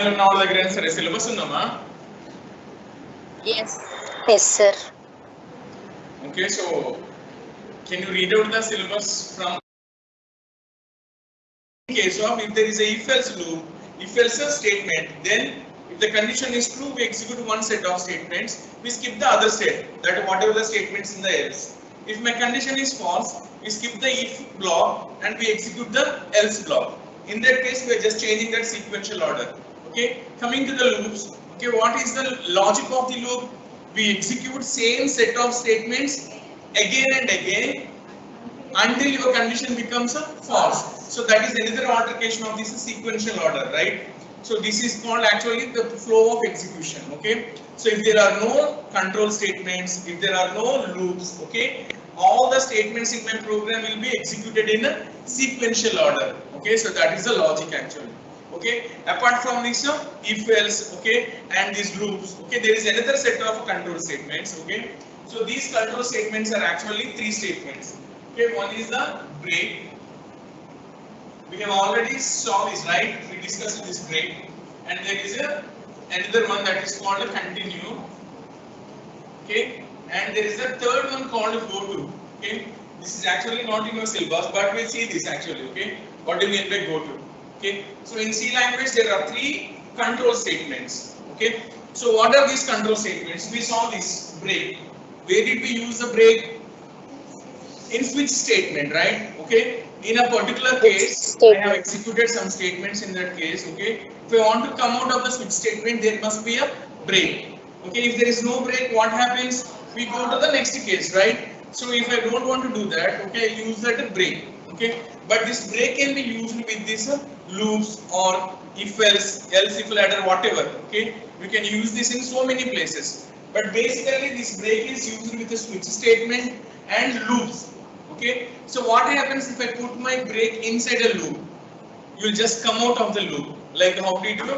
లో ఉన్న వాళ్ళ దగ్గర సరే సిలబస్ ఉందమ్మా. Yes. Yes, sir. Okay, so can you read out the syllabus from case of if there is a if else loop, if else statement, then if the condition is true, we execute one set of statements, we skip the other set, that whatever the statements in the else. If my condition is false, we skip the if block and we execute the else block. In that case, we are just changing that sequential order. Okay, coming to the loops. Okay, what is the logic of the loop? We execute same set of statements again and again until your condition becomes a false. So that is another altercation of this sequential order, right? So this is called actually the flow of execution. Okay, so if there are no control statements, if there are no loops, okay, all the statements in my program will be executed in a sequential order. Okay, so that is the logic actually. Okay, apart from this if else, okay, and these loops, okay, there is another set of control statements. Okay, so these control statements are actually three statements. Okay, one is the break. We have already saw this, right? We discussed this break, and there is another one that is called a continue. Okay, and there is a third one called a go to. Okay, this is actually not in your syllabus, but we'll see this actually. Okay, what do you mean by go to? Okay, so in C language there are three control statements. Okay, so what are these control statements? We saw this break. Where did we use the break? In switch statement, right? Okay, in a particular case I have executed some statements in that case. Okay, if I want to come out of the switch statement, there must be a break. Okay, if there is no break, what happens? We go to the next case, right? So if I don't want to do that, okay, I use that break. Okay, but this break can be used with this loops or if else if ladder, whatever. Okay, we can use this in so many places, but basically this break is used with the switch statement and loops. Okay, so what happens if I put my break inside a loop? You'll just come out of the loop. Like how did you?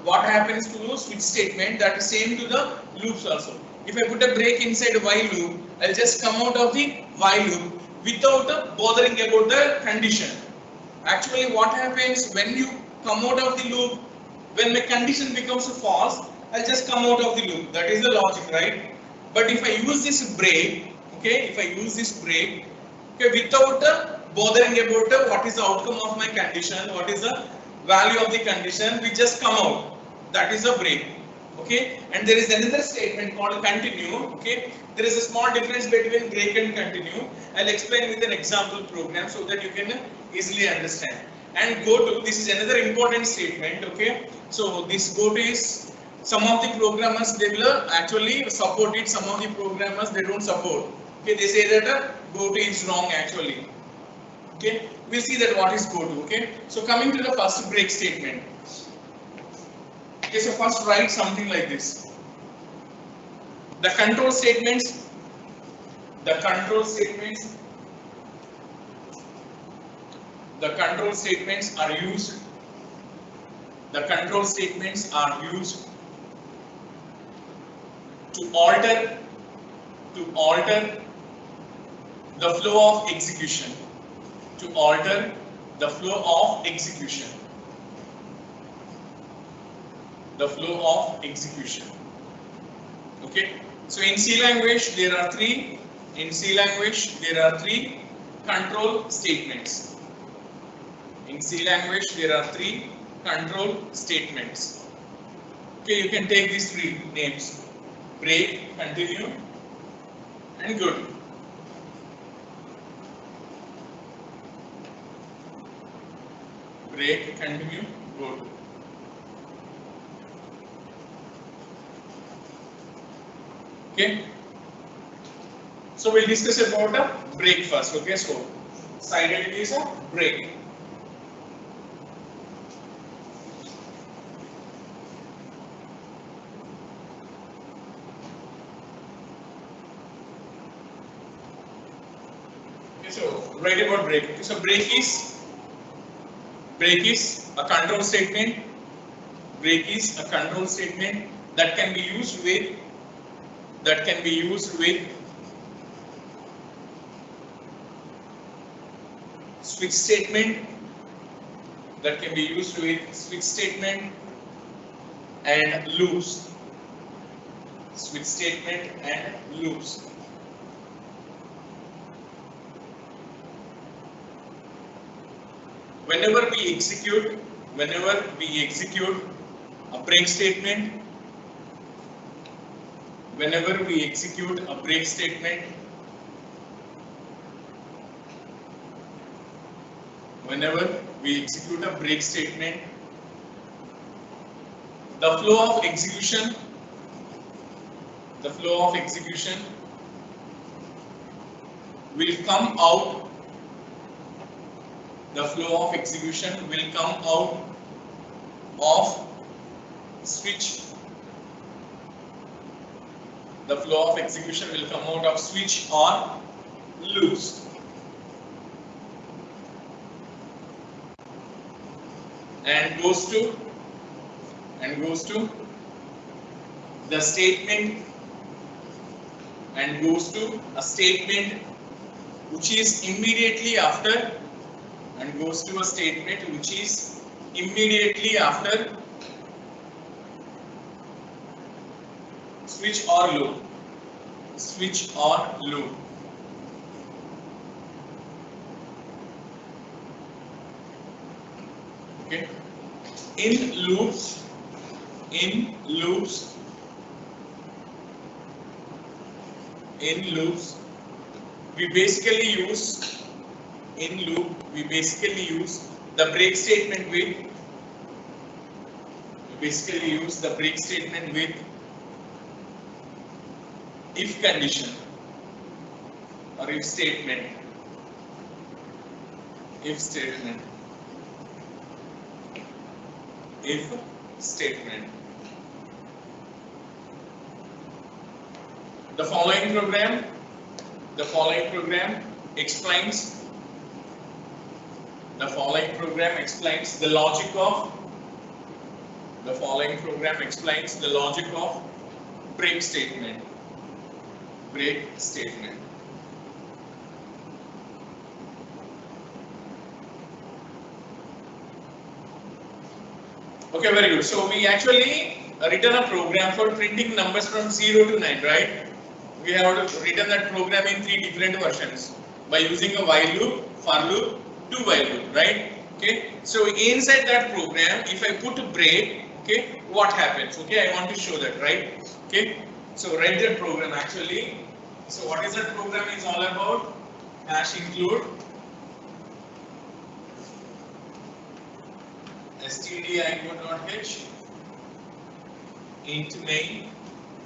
What happens to switch statement? That is same to the loops also. If I put a break inside a while loop, I'll just come out of the while loop without bothering about the condition. Actually, what happens when you come out of the loop? When my condition becomes false, I'll just come out of the loop. That is the logic, right? But if I use this break, okay, if I use this break, okay, without bothering about what is the outcome of my condition, what is the value of the condition, we just come out. That is a break. Okay, and there is another statement called continue. Okay, there is a small difference between break and continue. I'll explain with an example program so that you can easily understand. And go to, this is another important statement. Okay, so this go to is, some of the programmers they will actually support it, some of the programmers they don't support. Okay, they say that go to is wrong actually. Okay, we'll see that what is go to. Okay, so coming to the first break statement. Okay, so first write something like this. The control statements are used to alter the flow of execution. Okay, so in C language there are three control statements. Okay, you can take these three names: break, continue, and go to. Break, continue, go to. Okay, so we'll discuss about a break first. Okay, so cited it is a break. Okay, so write about break. Okay, so break is a control statement. That can be used with switch statement. and loops. Switch statement and loops. Whenever we execute a break statement, whenever we execute a break statement, the flow of execution will come out. The flow of execution will come out of switch. The flow of execution will come out of switch or loops. And goes to the statement, and goes to a statement which is immediately after, and goes to a statement which is immediately after switch or loop. Okay. In loops we basically use the break statement with if condition or if statement. The following program explains the logic of break statement. Okay, very good. So we actually written a program for printing numbers from 0 to 9, right? We have written that program in 3 different versions by using a while loop, for loop, do while loop, right? Okay. So inside that program, if I put a break, okay, what happens? Okay, I want to show that, right? Okay. So write that program actually. So what is that program is all about? Hash include stdio.h int main.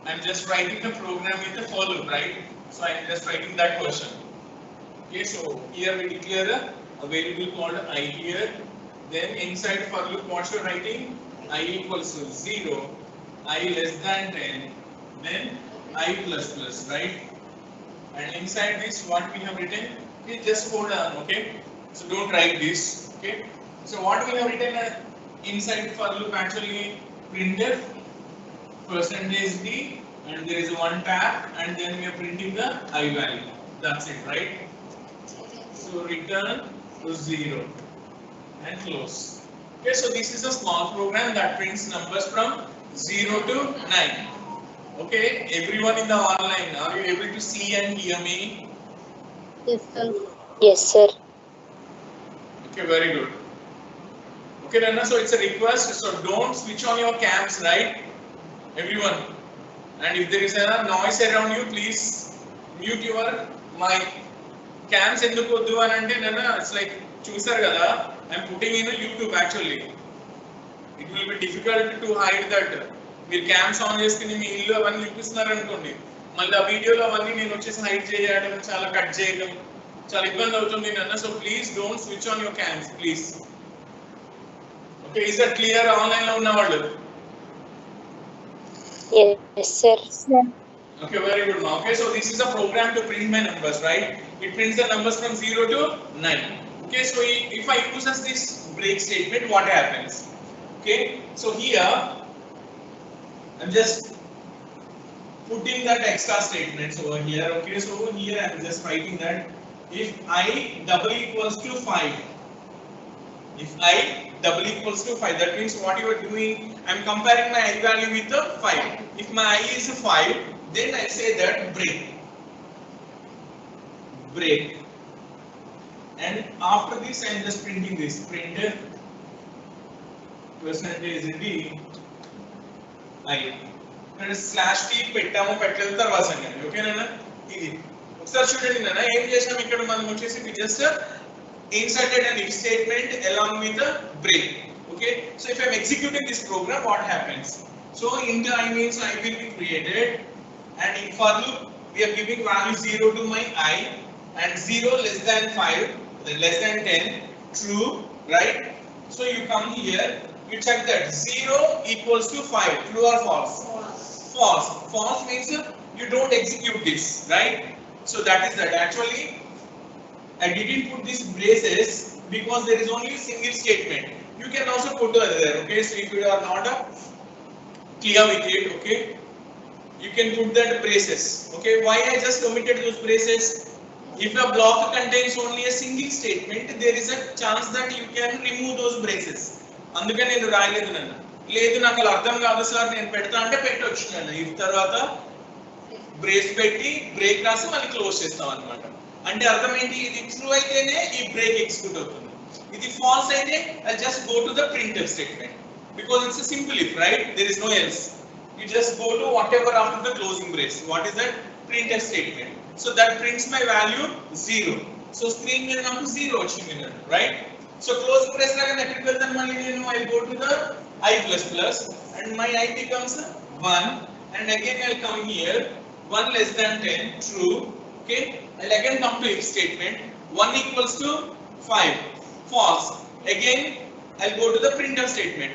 I'm just writing the program with the for loop, right? So I'm just writing that version. Okay, so here we declare a variable called I here. Then inside for loop, what you're writing? I equals to 0, I less than 10, then I plus plus, right? And inside this, what we have written? Okay, just hold on, okay? So don't write this, okay? So what we have written inside for loop actually printf %d, and there is one tab, and then we are printing the I value. That's it, right? So return to 0 and close. Okay, so this is a small program that prints numbers from 0 to 9. Okay, everyone in the online, are you able to see and hear me? Yes, sir. Yes, sir. Okay, very good. Okay, Nana, so it's a request, so don't switch on your cams, right? Everyone. And if there is a noise around you, please mute your mic. Cams enduku koddu anante Nana, it's like choosaru kada, I'm putting in a YouTube actually. It will be difficult to hide that. మీరు cams on చేసుకుని మీ ఇల్లు అవన్నీ చూపిస్తున్నారు అనుకోండి, మళ్ళీ ఆ వీడియోలో అవన్నీ నేను వచ్చేసి హైడ్ చేయడం, చాలా కట్ చేయడం, చాలా ఇబ్బంది అవుతుంది నన్ను. So please don't switch on your cams please. Okay, is that clear? Online లో ఉన్న వాళ్ళు? Yes, sir. Okay, very good. Okay, so this is a program to print my numbers, right? It prints the numbers from 0 to 9. Okay, so if I use this break statement, what happens? Okay, so here I'm just putting that extra statements over here. Okay, so here I'm just writing that if I double equals to 5, if I double equals to 5. That means what you are doing, I am comparing my I value with the 5. If my I is 5, then I say that break. And after this I am just printing this, print percentage d I. ఇక్కడ slash T పెట్టాము పెట్టలేదు తర్వాత సంగతి ఓకేనా. ఇది ఒకసారి చూడండి నాన్న ఏం చేసాం ఇక్కడ మనం వచ్చేసి just inserted an if statement along with the break. Okay, so if I am executing this program, what happens? So int I means I will be created, and in for loop we are giving value 0 to my I, and 0 less than 5, less than 10, true, right? So you come here, you check that 0 equals to 5, true or false? False. False means you don't execute this, right? So that is that. Actually I didn't put these braces because there is only a single statement. You can also put there, okay? So if you are not clear with it, okay, you can put that braces. Okay, why I just omitted those braces? If a block contains only a single statement, there is a chance that you can remove those braces. అందుకని నేను రాయలేదు నాన్న. లేదు నాకు అలా అర్థం కాదు sir నేను పెడతా అంటే పెట్టొచ్చు నాన్న. ఈ తర్వాత బ్రేస్ పెట్టి బ్రేక్ రాసి మళ్ళీ క్లోజ్ చేస్తాం అన్నమాట. అంటే అర్థం ఏంటి, ఇది ట్రూ అయితేనే ఈ బ్రేక్ ఎగ్జిక్యూట్ అవుతుంది, ఇది ఫాల్స్ అయితే I just go to the printf statement because it's a simple if, right? There is no else. You just go to whatever after the closing brace. What is that? Printf statement. So that prints my value 0. So screen మీద నాకు 0 వచ్చింది, right? So closing brace లాగా ఎక్కడికి వెళ్తాను మళ్ళీ నేను, I go to the I++ and my I becomes 1, and again I'll come here 1 less than 10, true. Okay, I'll again come to if statement, 1 equals to 5, false. Again I'll go to the printf statement.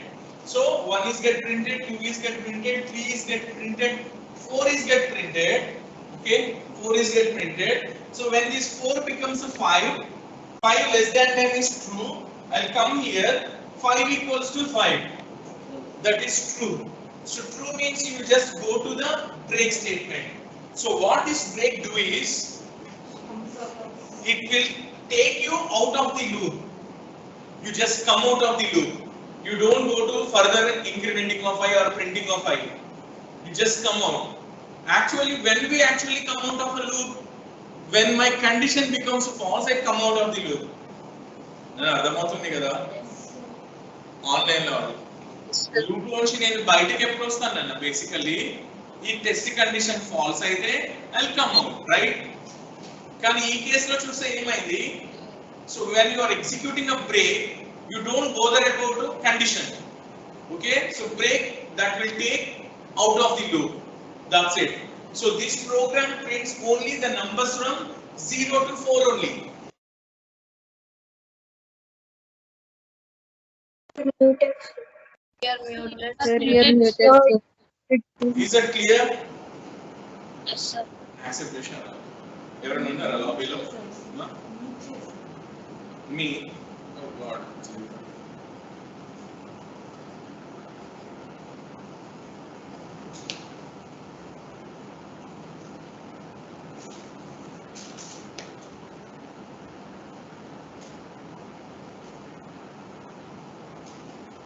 So 1 is get printed, 2 is get printed, 3 is get printed, 4 is get printed. Okay, 4 is get printed. So when this 4 becomes a 5, 5 less than 10 is true. I'll come here, 5 equals to 5. That is true. So true means you just go to the break statement. So what this break do is, it will take you out of the loop. You just come out of the loop. You don't go to further incrementing of I or printing of I. You just come out. Actually, when we actually come out of a loop, when my condition becomes false, I come out of the loop. అర్థమవుతుంది కదా online లో loop లోంచి నేను బయటకి ఎప్పుడు వస్తానన్న, basically ఈ test condition false అయితే I will come out, right? కానీ ఈ కేసులో చూస్తే ఏమైంది, so when you are executing a break you don't bother about condition. Okay, so break that will take out of the loop, that's it. So this program prints only the numbers from 0 to 4 only. Is that clear? Yes sir. Acceptation. Everyone unnara lobby lo? Me. Oh God.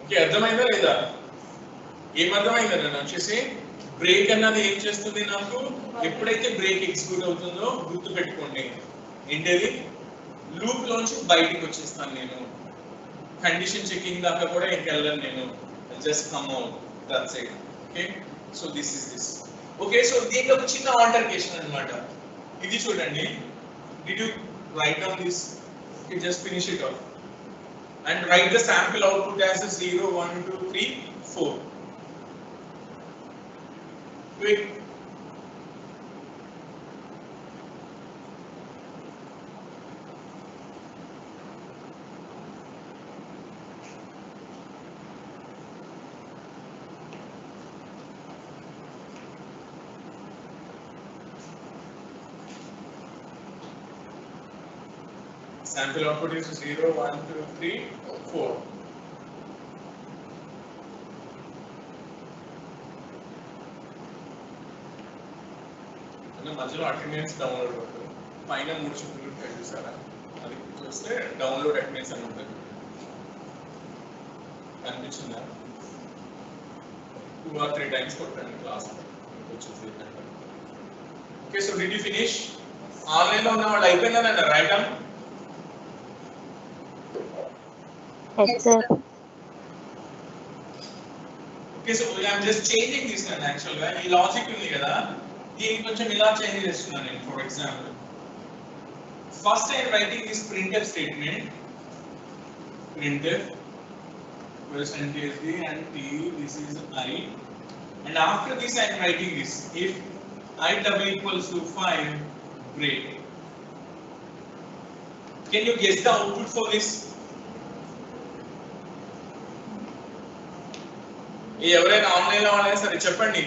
Okay, అర్థమైందా లేదా? ఏమర్థమైందా నన్ను వచ్చేసి break అన్నది ఏం చేస్తుంది నాకు, ఎప్పుడైతే break execute అవుతుందో గుర్తు పెట్టుకోండి ఏంటది, లూప్ లోంచి బయటికి వచ్చేస్తాను నేను, కండిషన్ చెకింగ్ దాకా కూడా ఇంకెళ్ళను నేను, just come out, that's it. Okay, so this is this. Okay, so దీంట్లో ఒక చిన్న ఆల్టర్కేషన్ అన్నమాట. ఇది చూడండి, did you right down this? Okay, just finish it of and write the sample output as a 0 1 2 3 4. Quick. Sample output is 0 1 2 3 4. మధ్యలో attendance download అవుతుంది, పైన 3 చుక్కలు ఉంటాయి చూసారా, అది చూస్తే డౌన్లోడ్ అటెండెన్స్ అని ఉంటుంది. కనిపించిందా 2 or 3 times కొట్టండి class okay so did you finish online లో ఉన్న వాళ్ళు అయిపోయిందన్న right on Yes, sir. Okay, so I am just changing this one actually. ఈ లాజిక్ ఉంది కదా దీన్ని కొంచెం ఇలా చేంజ్ చేస్తున్నాను నేను for example first I am writing this printf statement printf percentage d and t this is I and after this I am writing this if I double equals to 5 break. Can you guess the output for this? ఎవరైనా online లో వాళ్ళైనా సరే చెప్పండి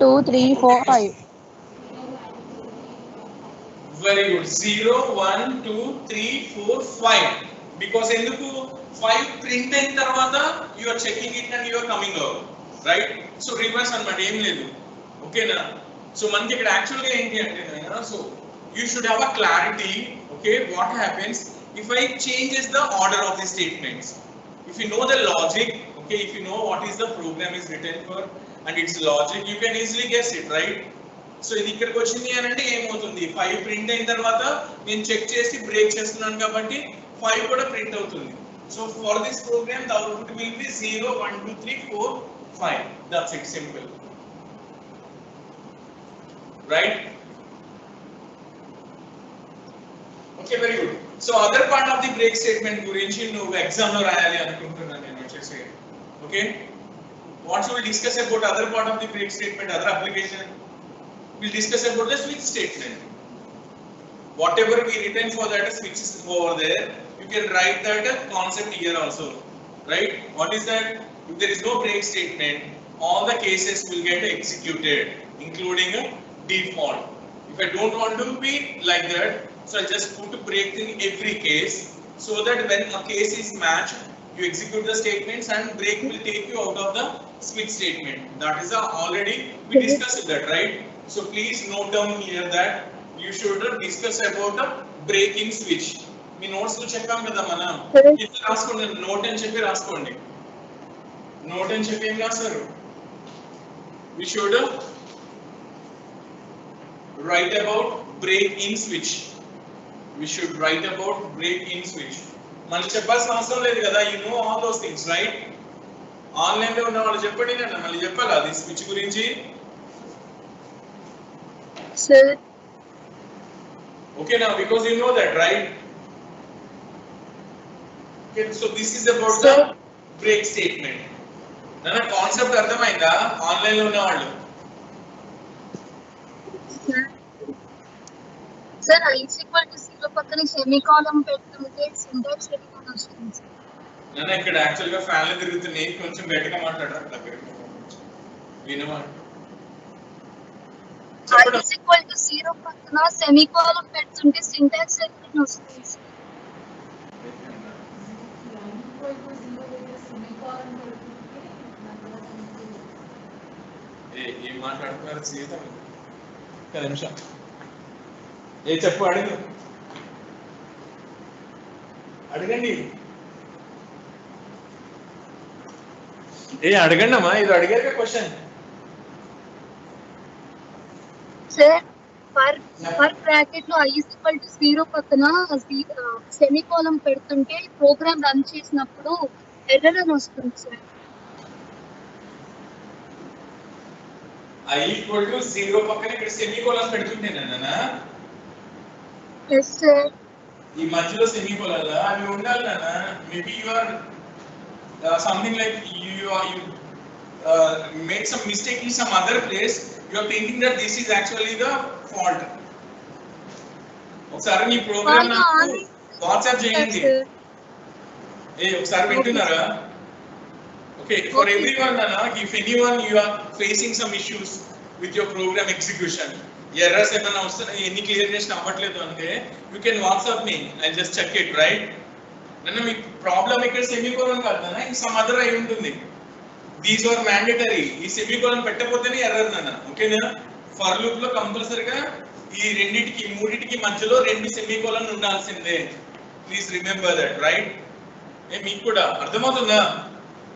2, 3, 4, 5. Very good 0 1 2 3 4 5 because ఎందుకు 5 print అయిన తర్వాత you are checking it and you are coming out right so reverse అన్నమాట ఏం లేదు ఓకేనా సో మనకి ఇక్కడ యాక్చువల్ గా ఏంటి అంటే so you should have a clarity okay what happens if I changes the order of the statements if you know the logic okay if you know what is the program is written for and its logic you can easily guess it right so ఇది ఇక్కడికి వచ్చింది అని అంటే ఏమవుతుంది 5 print అయిన తర్వాత నేను check చేసి బ్రేక్ చేస్తున్నాను కాబట్టి 5 కూడా ప్రింట్ అవుతుంది so for this program the output will be 0 1 2 3 4 5 that's it simple right okay very good so other part of the break statement గురించి నువ్వు ఎగ్జామ్ లో రాయాలి అనుకుంటున్నాను నేను వచ్చేసి okay what should we discuss about other part of the break statement other application we'll discuss about the switch statement whatever we written for that switch is over there you can write that concept here also right what is that if there is no break statement all the cases will get executed including a default if I don't want to be like that so I just put a break in every case so that when a case is matched you execute the statements and break will take you out of the switch statement that is already we discussed that right so please note down here that you should discuss about the break in switch me notes లో చెప్పాం కదా మనం ఇది రాసుకోండి note అని చెప్పి రాసుకోండి note అని చెప్పి ఏం రాస్తారు we should write about break in switch we should write about break in switch మనం చెప్పాల్సిన అవసరం లేదు కదా you know all those things right online లో ఉన్న వాళ్ళు చెప్పండి నేను మళ్ళీ చెప్పాలా అది స్విచ్ గురించి Sir. okay now because you know that right okay so this is about Sir. the break statement నా కాన్సెప్ట్ అర్థమైందా ఆన్లైన్ లో ఉన్న వాళ్ళు Sir, I is equal to 0 పక్కన సెమీకోలన్ పెట్టుకుంటే సింటాక్స్ ఎర్రర్ వస్తుంది సార్. నేను ఇక్కడ యాక్చువల్ గా ఫ్యాన్ లో తిరుగుతున్నాయి కొంచెం గట్టిగా మాట్లాడరా దగ్గర వినమా I is equal to 0 పక్కన సెమీకోలన్ పెట్టుకుంటే సింటాక్స్ ఎర్రర్ వస్తుంది సార్. ఏం మాట్లాడుతున్నారు సీత ఒక నిమిషం ఏ చెప్పు అడుగు అడగండి ఏ అడగండి అమ్మా ఇది అడిగారు క్వశ్చన్ సార్ పర్ బ్రాకెట్ లో I is equal to 0 పక్కన సెమీకోలన్ పెడుతుంటే ప్రోగ్రామ్ రన్ చేసినప్పుడు ఎర్రర్ అని వస్తుంది సార్. I equal to 0 పక్కన ఇక్కడ సెమీకోలన్ పెడుతుంటేనా yes sir ఈ మధ్యలో సెమీకోలన్ అవి ఉండాలి నాన్న maybe you are something like you made some mistake in some other place you are thinking that this is actually the fault ఒకసారి నీ ప్రోగ్రామ్ నాకు వాట్సాప్ చేయండి ఏ ఒకసారి వింటున్నారా okay for everyone nana if anyone you are facing some issues with your program execution errors ఏమైనా వస్తున్నాయి ఎన్ని clear చేసిన అవ్వట్లేదు అంటే you can WhatsApp me I'll just check it right నన్న మీ ప్రాబ్లం ఇక్కడ సెమీకోలన్ కాదు నాన్న ఈ సమ్ అదర్ అయి ఉంటుంది దీస్ ఆర్ మ్యాండేటరీ ఈ సెమీకోలన్ పెట్టకపోతేనే ఎర్రర్ నాన్న ఓకేనా ఫర్ లూప్ లో కంపల్సరీగా ఈ మూడిటికి మధ్యలో రెండు సెమీకోలన్ ఉండాల్సిందే ప్లీజ్ రిమెంబర్ దట్ రైట్ మీకు కూడా అర్థమవుతుందా?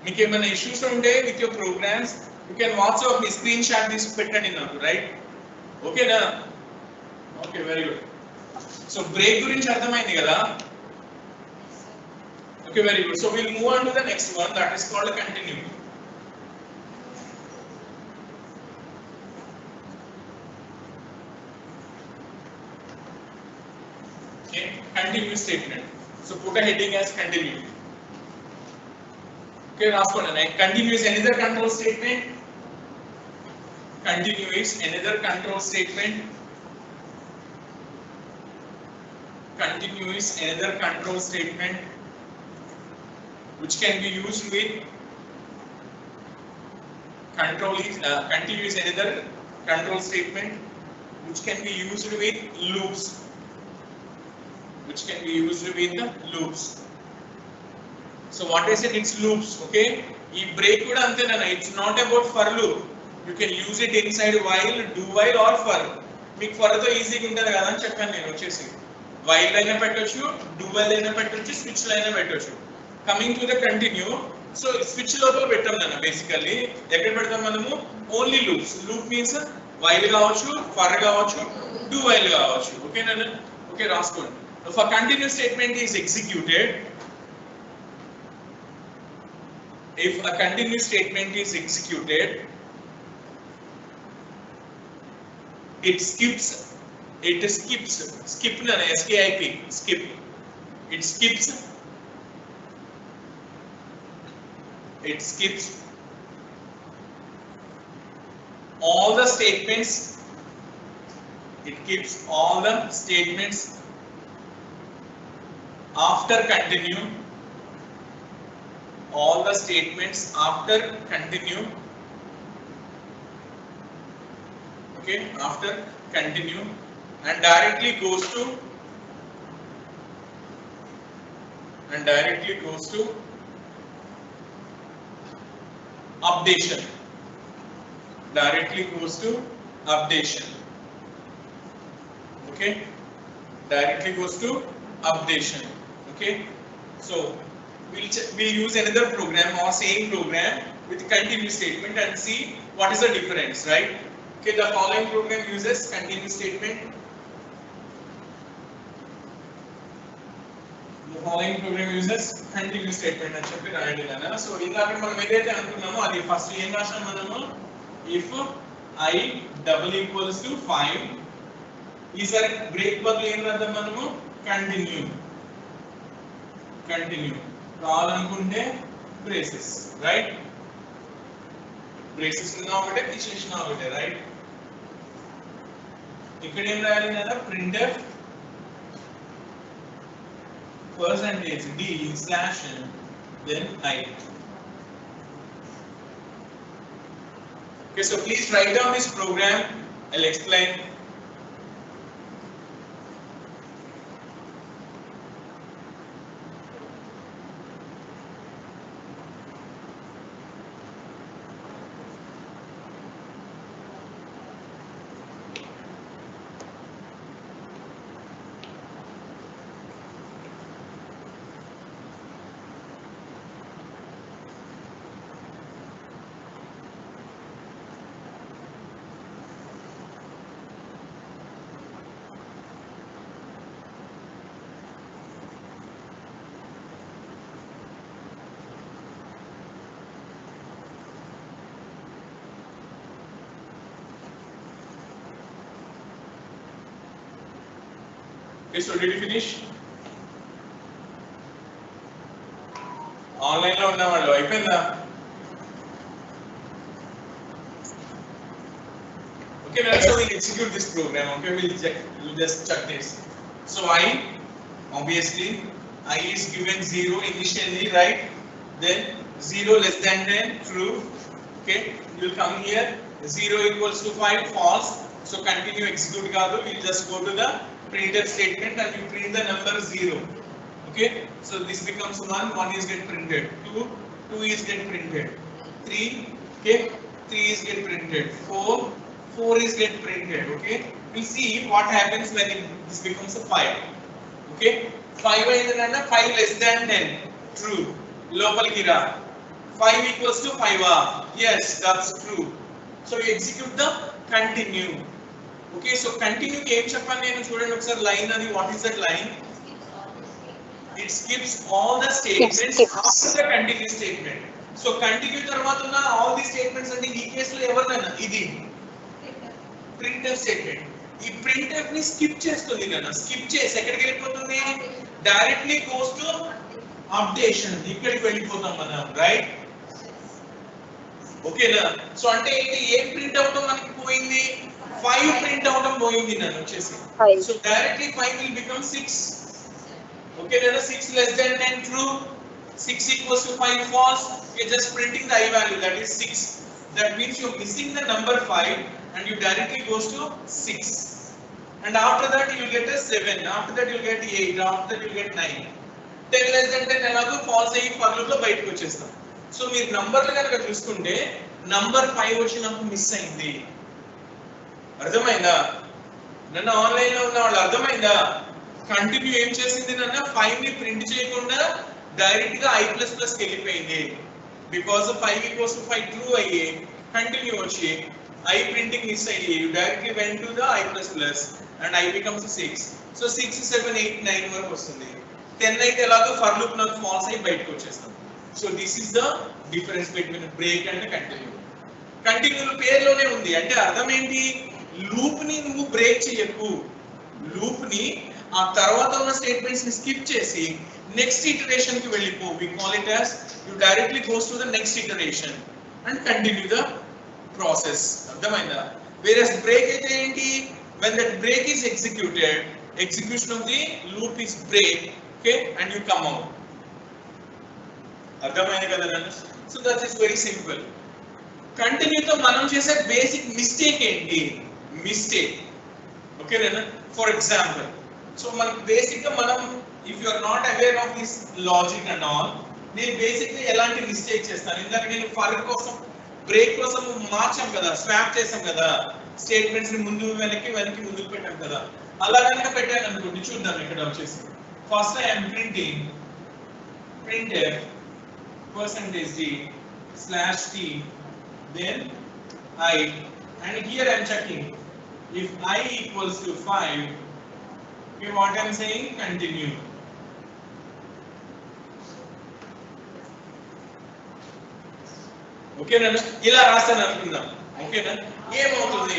మీకు ఏమైనా ఇష్యూస్ ఉంటే with your programs you can WhatsApp మీ స్క్రీన్ షాట్ తీసి పెట్టండి నాకు, రైట్? ఓకేనా? Okay, very good. So break గురించి అర్థమైంది కదా? Okay, very good. So will move on to the next one, that is called continue. Okay, continuous statement. So put a heading as continue. Okay, last one. Continue is another control statement. Continue is another control statement. Continue is another control statement which can be used with continue is another control statement which can be used with loops. Which can be used with the loops. So what I said, it's loops. Okay, ee break kuda ante nana, it's not about for loop. You can use it inside while, do while or for. Meek for tho easy ga untadi kada ani cheppanu nenu vachesi. While aina pettochu, do while aina pettochu, switch lo aina pettochu. Coming to the continue, so switch lopala pettam nana basically ekkada pedtam manamu only loops. Loop means while kavachu, for kavachu, do while kavachu. Okay nana? Okay, raskondi. If a continuous statement is executed, if a continuous statement is executed, it skips, skip na, skip, skip, it skips all the statements, it keeps all the statements after continue, all the statements after continue, okay, after continue, and directly goes to updation, directly goes to updation. Okay, directly goes to updation. Okay, so we'll use another program or same program with continuous statement and see what is the difference, right? Okay, the following program uses continuous statement. The following program uses continuous statement అని చెప్పి రాయండి నాన్న. So ఇందాక మనం ఏదైతే అనుకున్నామో అది first ఏం రాసాం మనము, if I double equals to 5, ఈసారి బ్రేక్ బదులు ఏం రాద్దాం మనము, కంటిన్యూ కావాలనుకుంటే బ్రేసెస్, రైట్? బ్రేసెస్ ఉన్నా ఒకటే, తీసేసిన ఒకటే, రైట్? ఇక్కడ ఏం రాయాలి కదా, printf %d / then I. Okay, so please write down this program. I'll explain. Okay, so did you finish? Online lo unna vallu ayipinda. Okay, so we'll execute this program. Okay, we'll just check this. So I, obviously I is given 0 initially, right? Then 0 less than 10, true. Okay, you will come here, 0 equals to 5, false. So continue execute kaadu. We'll just go to the printf statement and you print the number 0. Okay, so this becomes 1, 1 is get printed, 2 is get printed, 3, okay, 3 is get printed, 4 is get printed. Okay, we'll see what happens when this becomes a 5. Okay, 5 is 5 less than 10, True. లోపలికి రా. 5 equals to 5. Yes, that's true. So you execute the continue. Okay, so continue కి ఏం చెప్పాను నేను, చూడండి ఒకసారి line అది. What is that line? It skips all the statements after the continue statement. So continue తర్వాత ఉన్న all the statements అంటే ఈ కేసులో ఎవరినైనా ఇది printf statement. ఈ printf ని స్కిప్ చేస్తుంది కదా. స్కిప్ చేసి ఎక్కడికి వెళ్ళిపోతుంది? Directly goes to updation. ఇక్కడికి వెళ్ళిపోతాం మనం, రైట్? ఓకేనా? సో అంటే ఇది ఏం ప్రింట్ అవటం మనకి పోయింది? 5 ప్రింట్ అవటం పోయింది నన్ను వచ్చేసి. So directly 5 will become 6. Okay, then 6 less than 10 true, 6 equals to 5 false. You're just printing the I value, that is 6. That means you're missing the number 5 and you directly goes to 6. And after that you will get a 7, after that you will get 8, after that you will get 9. 10 less than 10 ఎలాగో false అయ్యి పర్లోలో బయటకు వచ్చేస్తాం. So మీరు నంబర్లు కనుక చూసుకుంటే number 5 వచ్చినప్పుడు miss అయింది. అర్థమైందా? నన్ను ఆన్లైన్ లో ఉన్న వాళ్ళు అర్థమైందా? కంటిన్యూ ఏం చేసింది నన్న 5 ని ప్రింట్ చేయకుండా డైరెక్ట్ గా i++ కి వెళ్ళిపోయింది. బికాజ్ 5 equals to 5 ట్రూ అయ్యి కంటిన్యూ వచ్చి i ప్రింటింగ్ మిస్ అయ్యి you directly went to the i++ and i becomes 6. So 6 7 8 9 వరకు వస్తుంది. 10 అయితే ఎలాగో ఫర్ లూప్ నాకు ఫాల్స్ అయ్యి బయటకు వచ్చేస్తాం. So this is the difference between break and continue. Continue పేరులోనే ఉంది. అంటే అర్థం ఏంటి? లూప్ ని నువ్వు బ్రేక్ చేయకు. లూప్ ని ఆ తర్వాత ఉన్న స్టేట్మెంట్స్ ని స్కిప్ చేసి నెక్స్ట్ ఇటరేషన్ కి వెళ్ళిపో. We call it as you directly goes to the next iteration and continue the process. అర్థమైందా? వేరస్ బ్రేక్ అయితే ఏంటి? when that break is executed, execution of the loop is break, okay, and you come out. అర్థమైంది కదా నన్ను? So that is very simple. Continue తో మనం చేసే basic mistake ఏంటి? మిస్టేక్, ఓకే నేను ఫర్ ఎగ్జాంపుల్, సో మనకి బేసిక్ గా మనం if you are not aware of this logic and all, నేను బేసిక్ గా ఎలాంటి మిస్టేక్ చేస్తాను? ఇందాక నేను ఫర్ కోసం బ్రేక్ కోసం మార్చాం కదా, స్వాప్ చేసాం కదా, స్టేట్మెంట్స్ ని ముందు వెనక్కి వెనక్కి ముందుకు పెట్టాం కదా. అలా కనుక పెట్టాను అనుకోండి, చూద్దాం ఇక్కడ వచ్చేసి first I am printing printf %d/t, then I, and here I am checking if I equals to 5, okay, what I am saying, continue. Okay na, ఇలా రాస్తాను అనుకుందాం. ఓకే నా, ఏమవుతుంది?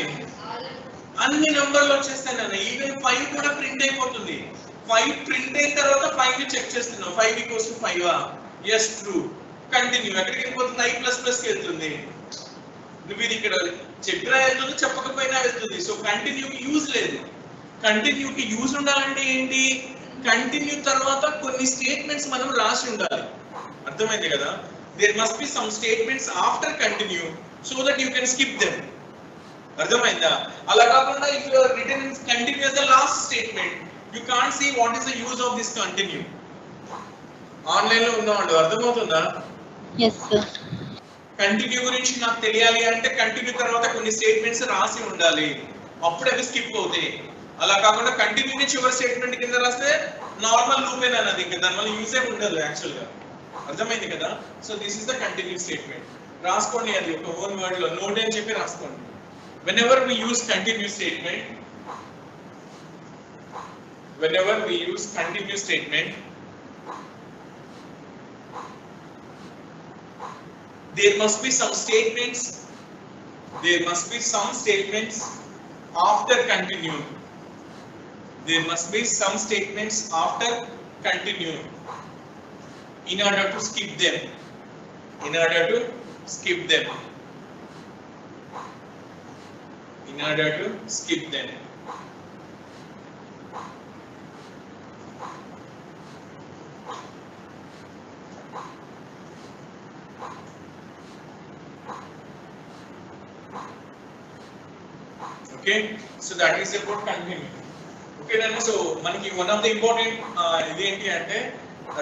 అన్ని నంబర్లు వచ్చేస్తాయి. ఈవెన్ 5 కూడా ప్రింట్ అయిపోతుంది. 5 ప్రింట్ అయిన తర్వాత 5 ని చెక్ చేస్తున్నాం. 5 equals to 5 yes true, continue. ఎక్కడికి వెళ్ళిపోతుంది? i++ కి వెళ్తుంది. నువ్వు ఇది ఇక్కడ చెప్పినా వెళ్తుంది, చెప్పకపోయినా వెళ్తుంది. సో కంటిన్యూకి యూజ్ లేదు. కంటిన్యూకి యూజ్ ఉండాలంటే ఏంటి? కంటిన్యూ తర్వాత కొన్ని స్టేట్మెంట్స్ మనం రాసి ఉండాలి. అర్థమైంది కదా? there must be some statements after continue so that you can skip them. అర్థమైందా? అలా కాకుండా if you are written in continue as the last statement, you can't see what is the use of this continue. Online లో ఉన్నవాళ్ళు అర్థమవుతుందా? yes sir. Continue గురించి నాకు తెలియాలి అంటే కంటిన్యూ తర్వాత కొన్ని స్టేట్మెంట్స్ రాసి ఉండాలి, అప్పుడు అవి స్కిప్ అవుతాయి. అలా కాకుండా కంటిన్యూని చివరి స్టేట్మెంట్ కింద రాస్తే నార్మల్ లూప్ ఏనది, ఇంకా దానివల్ల యూజ్ ఏ ఉండదు యాక్చువల్ గా. అర్థమైంది కదా? So this is the continue statement. రాసుకోండి, అది ఒక ఓన్ వర్డ్ లో నోట్ అని చెప్పి రాసుకోండి. whenever we use continue statement, whenever we use continue statement, there must be some statements, there must be some statements after continue, there must be some statements after continue in order to skip them, in order to skip them, in order to skip them. Okay, so that is about continue. Okay then, so manaki one of the important idi enti ante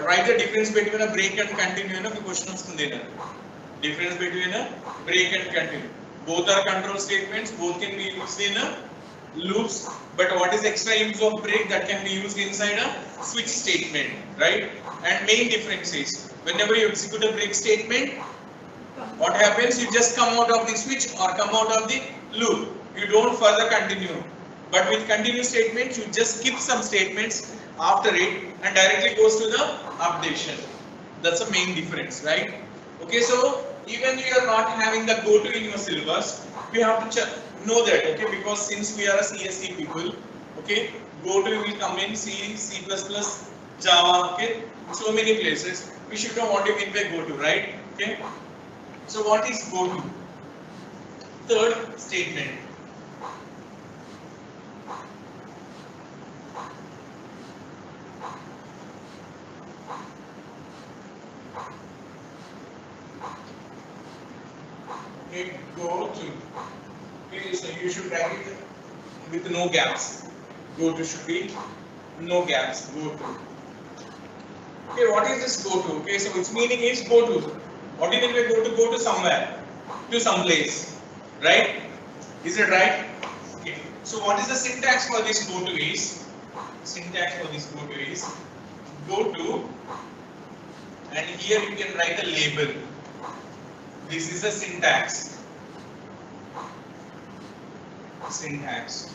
write the difference between a break and continue అని ఒక question వస్తుంది. difference between a break and continue, both are control statements, both can be used in a loops, but what is extra use of break? That can be used inside a switch statement, right? And main difference is whenever you execute a break statement, what happens? You just come out of the switch or come out of the loop. You don't further continue. But with continue statements, you just skip some statements after it and directly goes to the updation. That's the main difference, right? Okay, so even we are not having the go-to in your syllabus, we have to know that, okay, because since we are a CSE people, okay, go-to will come in C, C++, Java, okay, so many places. We should know what you mean by go-to, right? Okay. So what is go-to? Third statement. Okay, go-to. Okay, so you should write it with no gaps. Go-to should be no gaps. Go-to. Okay, what is this go-to? Okay, so its meaning is go-to. What do you mean by go to? Go to somewhere, to some place, right? Is it right? Okay. So what is the syntax for this go to is? Syntax for this go to is go to, and here you can write a label. This is a syntax. Syntax.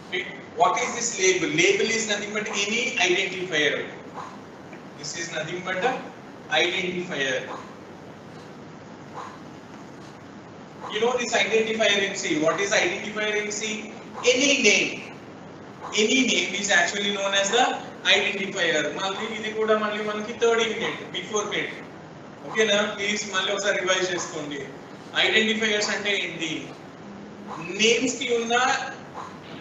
Okay. What is this label? Label is nothing but any identifier. This is nothing but a identifier. You know this identifier in C. What is identifier in C? Any name. Any name is actually known as the identifier. Malli idi kuda malli manaki third unit before bit. Okay na? Please malli okasari revise cheskondi. Identifiers ante enti? Names ki unna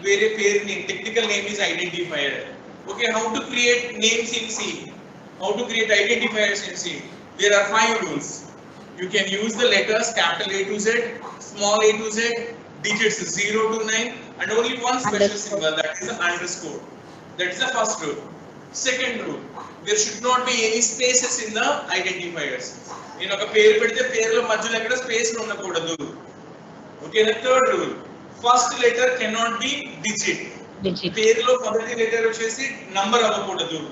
vere pair name. Technical name is identifier. Okay, how to create names in C? How to create identifiers in C? There are 5 rules. You can use the letters capital A to Z, small a to Z, digits 0 to 9, and only one special symbol, that is the underscore. That is the first rule. Second rule, there should not be any spaces in the identifiers. In oka pair pedithe pair lo madhyalo ekkada space undakudadu. Okay, the third rule, first letter cannot be digit. Pair lo మొదటి letter వచ్చేసి number అవ్వకూడదు.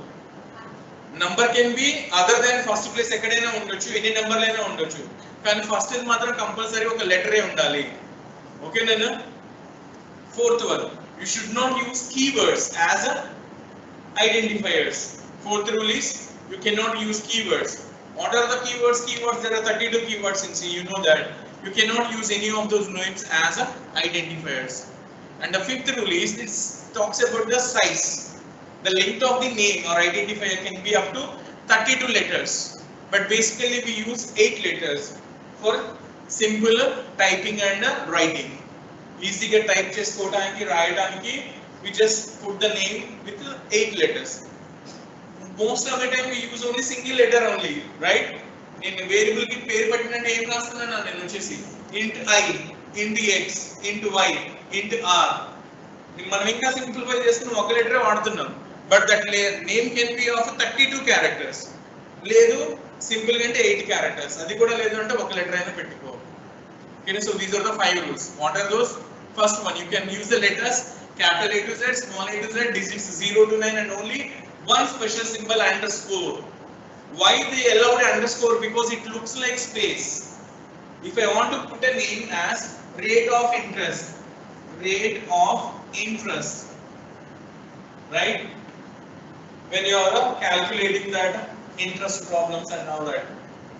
Number can be other than first place ఎక్కడైనా ఉండొచ్చు, ఎన్ని నెంబర్లైనా ఉండొచ్చు, కానీ first ఇది మాత్రం కంపల్సరీ ఒక లెటరే ఉండాలి. ఓకేనా? Fourth one, you should not use keywords as identifiers. Fourth rule is you cannot use keywords. What are the keywords? Keywords, there are 32 keywords in C, you know that. You cannot use any of those names as identifiers. And the fifth rule is this talks about the size. The length of the name or identifier can be up to 32 letters, but basically we use 8 letters for simple typing and writing. Easy ga type cheskodaniki rayadaniki we just put the name with 8 letters. Most of the time we use only single letter only, right? In variable ki పేరు పెట్టిన name రాస్తున్నాను నేను వచ్చేసి int I, int x, int y, int r. మనం ఇంకా simplify చేసుకుని ఒక letter వాడుతున్నాం, but that name can be of 32 characters. లేదు సింపుల్ గా అంటే 8 క్యారెక్టర్స్, అది కూడా లేదు అంటే ఒక లెటర్ అయినా పెట్టుకో. Okay, so these are the 5 rules. What are those? First one, you can use the letters capital A to Z, small a to Z, digits 0 to 9, and only one special symbol underscore. Why they allowed underscore? Because it looks like space. If I want to put a name as rate of interest, right? When you are calculating that interest problems and all that,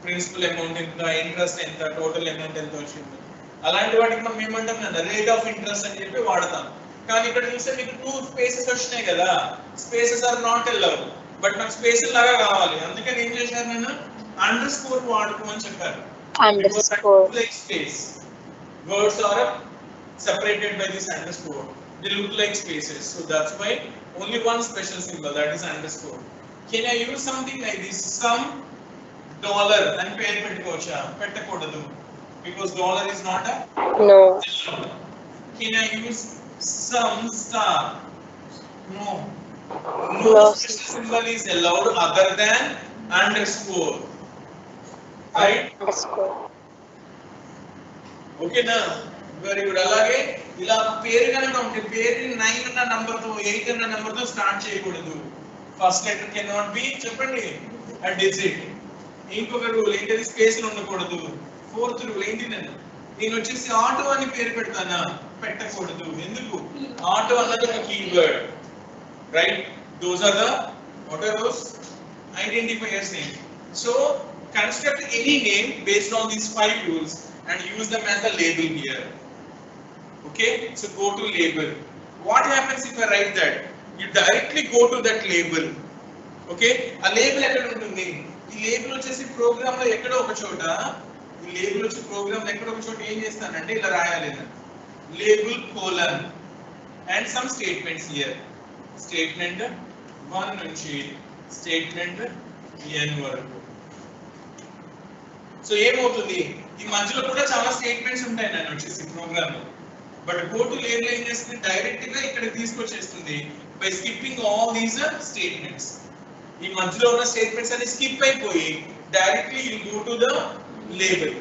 principal amount enta, interest enta, total amount enta vachindi, అలాంటి వాటికి మనం ఏమంటాం కదా rate of interest అని చెప్పి వాడతాం. కానీ ఇక్కడ చూస్తే మీకు 2 స్పేసెస్ వచ్చినాయి కదా, spaces are not allowed, but నాకు స్పేసెస్ లాగా కావాలి, అందుకని ఏం చేశారు, నేను అండర్ స్కోర్ వాడుకోమని చెప్పారు. Underscore like space. Words are separated by this underscore. They look like spaces. So that's why only one special symbol, that is underscore. Can I use something like this? Some dollar and pair pettukocha? Pettakudadu. Because dollar is not a no. Can I use some star? No. No special symbol is allowed other than underscore. Right? Okay na? Very good. అలాగే ఇలా పేరు కనుక ఉంటే పేరుని 9 అన్న number తో 8 అన్న number తో స్టార్ట్ చేయకూడదు. ఫస్ట్ లెటర్ కెనాట్ బి చెప్పండి a digit. ఇంకొక రూల్ ఏంటిది స్పేస్ లో ఉండకూడదు. ఫోర్త్ రూల్ ఏంటి నేను వచ్చేసి ఆటో అని పేరు పెడతానా పెట్టకూడదు. ఎందుకు ఆటో అన్నది ఒక keyword right. Those are the what are those identifiers name. So construct any name based on these 5 rules and use them as a label here. Okay, so go to label. What happens if I write that? You directly go to that label. Okay, a label ekkada untundi. Ee label vachesi program lo ekkado oka chota ee label vachi program lo ekkado oka chota em chestanante ila rayali label colon and some statements here. Statement 1 nunchi statement n వరకు. So ఏమవుతుంది ఈ మధ్యలో కూడా చాలా statements ఉంటాయి నేను వచ్చేసి programme లో. బట్ గో టు లేబుల్ ఏం చేస్తుంది డైరెక్ట్ గా ఇక్కడ తీసుకొచ్చేస్తుంది by skipping all these statements. ఈ మధ్యలో ఉన్న స్టేట్మెంట్స్ అన్ని స్కిప్ అయిపోయి directly you go to the label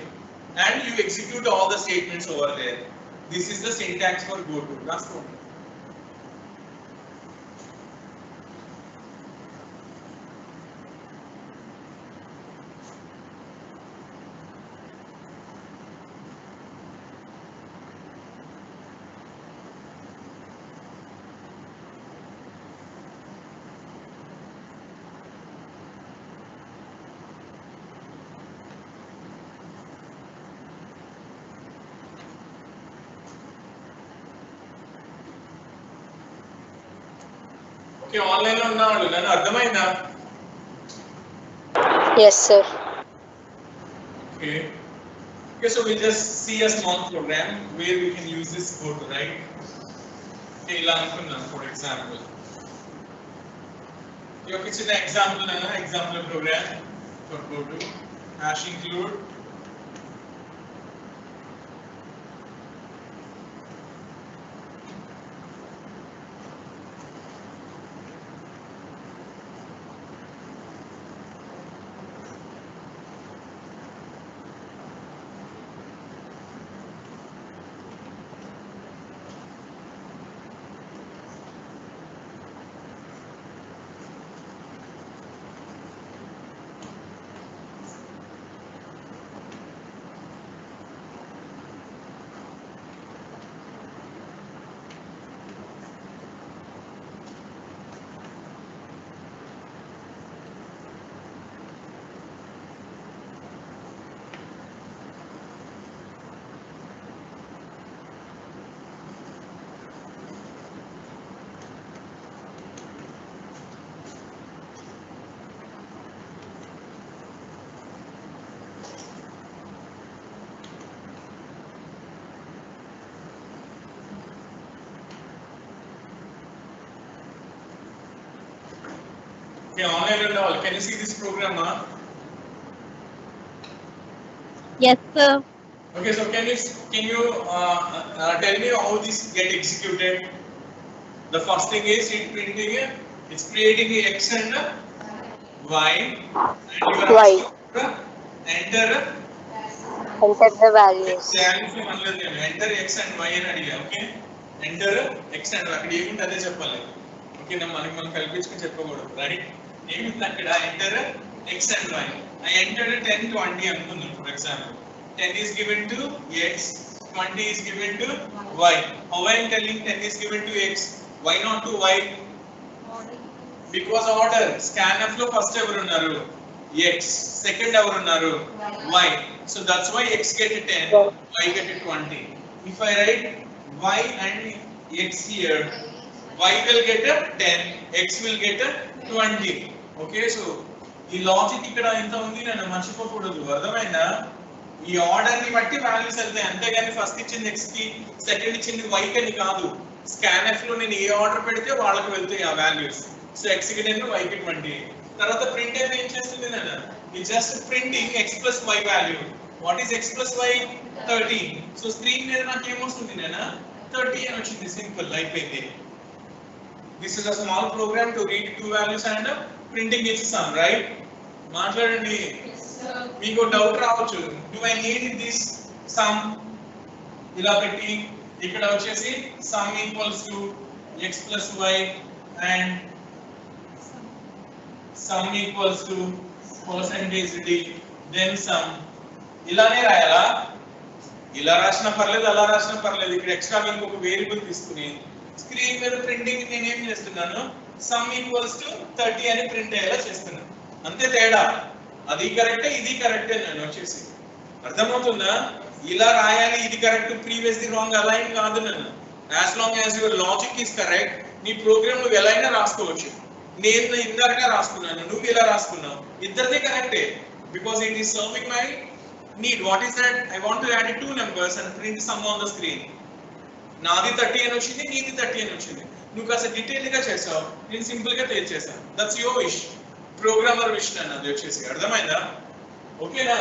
and you execute all the statements over there. This is the syntax for go to. Last one. Okay, online lo unnaadu nanu ardhamainda? Yes sir. Okay, so we'll just see a small program where we can use this code, right? Okay, ila anukunnam for example. Okay, china example nana example program for go to hash include Okay, online and all. Can you see this program? Yes sir. Okay, so can you tell me how this get executed? The first thing is it's creating a x and a y, and you are Y. enter the values. Enter x and y అని అడిగా. Okay, enter x and y అక్కడ ఏముంటే అదే చెప్పాలి. Okay, మనకి మనం కల్పించుకొని చెప్పకూడదు, రైట్? ఏముంది అక్కడ enter x and y. I entered 10 20 అనుకుందాం for example. 10 is given to x, 20 is given to y. How I am telling 10 is given to x, why not to y? Because order. Scanf లో first ఎవరు ఉన్నారు? x. Second ఎవరు ఉన్నారు? y. So that's why x get 10, y get 20. If I write y and x here, y will get 10, x will get 20. Okay, so ఈ logic ఇక్కడ ఎంత ఉంది నేను మర్చిపోకూడదు, అర్థమైందా? ఈ ఆర్డర్ ని బట్టి వాల్యూస్ వెళ్తాయి, అంతేగాని ఫస్ట్ ఇచ్చింది x కి సెకండ్ ఇచ్చింది y కి అని కాదు. స్కాన్ఎఫ్ లో నేను ఏ ఆర్డర్ పెడితే వాళ్ళకి వెళ్తాయి ఆ వాల్యూస్. సో x కి 10 y కి 20. తర్వాత ప్రింట్ అయితే ఏం చేస్తుంది నేను ఇది just printing x plus y value. What is x plus y? 30. So screen మీద నాకు ఏమొస్తుంది నేను 30 అని వచ్చింది, సింపుల్ అయిపోయింది. This is a small program to read two values and printing its sum, right? మాట్లాడండి, మీకు డౌట్ రావచ్చు. Do I need this sum ఇలా పెట్టి ఇక్కడ వచ్చేసి sum equals to x plus y and sum equals to percentage d then sum ఇలానే రాయాలా ఇలా రాసిన పర్లేదు అలా రాసిన పర్లేదు ఇక్కడ ఎక్స్ట్రా ఇంకొక వేరియబుల్ తీసుకుని స్క్రీన్ మీద ప్రింటింగ్ నేను ఏం చేస్తున్నాను సమ్ ఈక్వల్స్ టు 30 అని ప్రింట్ అయ్యేలా చేస్తున్నాను అంతే తేడా అది కరెక్టే ఇది కరెక్టే నేను వచ్చేసి అర్థమవుతుందా ఇలా రాయాలి ఇది correct previous the wrong align కాదు నేను as long as your logic is correct నీ ప్రోగ్రామ్ నువ్వు ఎలా అయినా రాసుకోవచ్చు నేను ఇందాక రాసుకున్నాను నువ్వు ఇలా రాసుకున్నావు ఇద్దరిది కరెక్టే because it is serving my need. What is that? I want to add two numbers and print sum on the screen. నాది 30 అని వచ్చింది నీది 30 అని వచ్చింది నువ్వు కాస్త డీటెయిల్ గా చేసావు నేను సింపుల్ గా చేశాను that's your wish programmer wish అన్నది వచ్చేసి అర్థమైందా ఓకేనా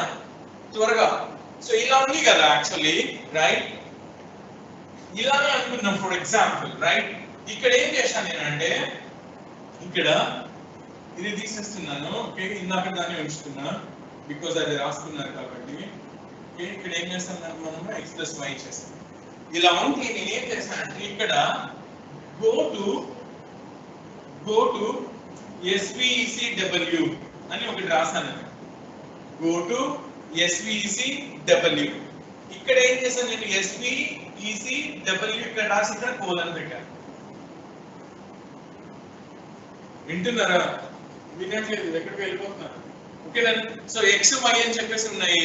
త్వరగా సో ఇలా ఉంది కదా యాక్చువల్లీ రైట్ ఇలానే అనుకున్నాం ఫర్ ఎగ్జాంపుల్ రైట్ ఇక్కడ ఏం చేశాను నేనంటే ఇక్కడ ఇది తీసేస్తున్నాను ఓకే ఇందాక దాన్ని ఉంచుతున్నా బికాజ్ అది రాసుకున్నారు కాబట్టి ఓకే ఇక్కడ ఏం చేస్తాం మనం x + y చేస్తాం ఇలా ఉంటే నేను ఏం చేస్తానంటే ఇక్కడ go to SVECW అని ఒకటి రాసాను go to SVECW ఇక్కడ ఏం చేశాను నేను SVECW ఇక్కడ రాసి ఇక్కడ కోలన్ పెట్టాను వింటున్నారా వినట్లేదు ఎక్కడికి వెళ్ళిపోతున్నారు ఓకేనా సో x y అని చెప్పేసి ఉన్నాయి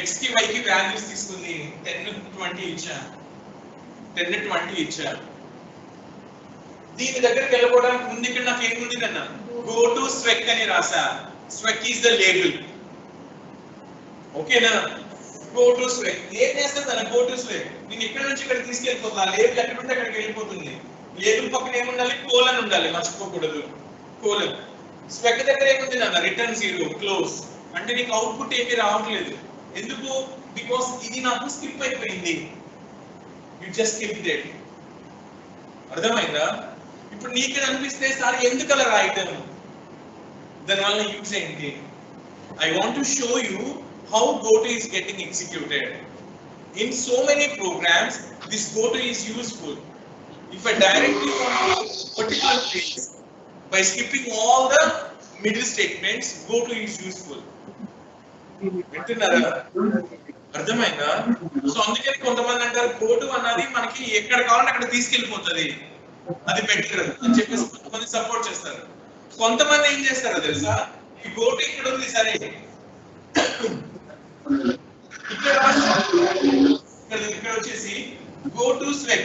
x కి y కి వాల్యూస్ తీసుకుంది 10 20 ఇచ్చా 10 20 ఇచ్చా దీని దగ్గరికి వెళ్ళిపోవడానికి ముందు ఇక్కడ నాకు ఏముంది కన్నా గో టు స్వెక్ అని రాసా స్వెక్ ఈస్ ద లేబుల్ ఓకేనా గో టు స్వెక్ ఏం చేస్తుంది అన్న గో టు స్వెక్ నేను ఇక్కడ నుంచి ఇక్కడ తీసుకెళ్ళిపోతా లేబుల్ ఎక్కడ ఉంటే అక్కడికి వెళ్ళిపోతుంది లేబుల్ పక్కన ఏముండాలి కోలన్ ఉండాలి మర్చిపోకూడదు కోలన్ స్వెక్ దగ్గర ఏముంది అన్న రిటర్న్ 0 క్లోజ్ అంటే నీకు అవుట్పుట్ ఏమీ రావట్లేదు ఎందుకు బికాస్ ఇది నాకు స్కిప్ అయిపోయింది యు జస్ట్ స్కిప్ ఇట్ అర్థమైందా ఇప్పుడు నీకు అనిపిస్తే సార్ ఎందుకు అలా రాయడం దానివల్ల యూజ్ ఏంటి I want to show you how GoTo is getting executed. In so many programs, this GoTo is useful. If I directly want to particular place by skipping all the middle statements, GoTo is useful. అర్థమైందా so అందుకని కొంతమంది అంటారు GoTo అన్నది మనకి ఎక్కడ కావాలంటే అక్కడ తీసుకెళ్ళిపోతుంది అది బెటర్ అని చెప్పేసి కొంతమంది సపోర్ట్ చేస్తారు కొంతమంది ఏం చేస్తారో తెలుసా ఈ GoTo ఇక్కడ ఉంది సరే ఇక్కడ వచ్చేసి go to swag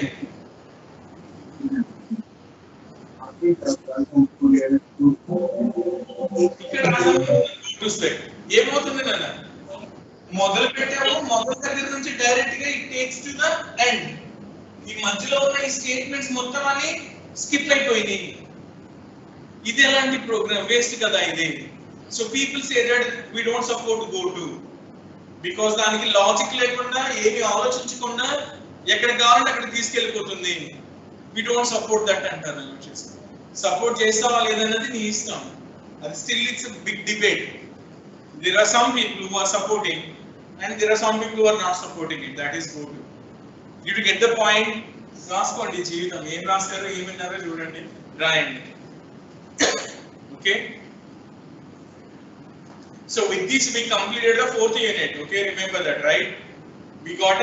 ఇక్కడ go to swag ఏమవుతుంది నాన్న మొదలు పెట్టాము మొదటి దగ్గర నుంచి డైరెక్ట్ గా it takes to the end ఈ మధ్యలో ఉన్న ఈ స్టేట్మెంట్స్ మొత్తం అన్ని స్కిప్ అయిపోయినాయి ఇది ఎలాంటి ప్రోగ్రామ్ వేస్ట్ కదా ఇది so people say that we don't support GoTo because దానికి లాజిక్ లేకుండా ఏమి ఆలోచించకుండా ఎక్కడ కావాలంటే అక్కడ తీసుకెళ్ళిపోతుంది వి డోంట్ సపోర్ట్ దట్ అంటారు సపోర్ట్ చేస్తావా లేదన్నది నీ ఇష్టం అది still it's big debate there are some people who are supporting and there are some people who are not supporting it that is GoTo you to get the point రాసుకోండి జీవితం ఏం రాస్తారో ఏమన్నారో చూడండి రాయండి okay so with this we completed the 4th unit okay remember that right we got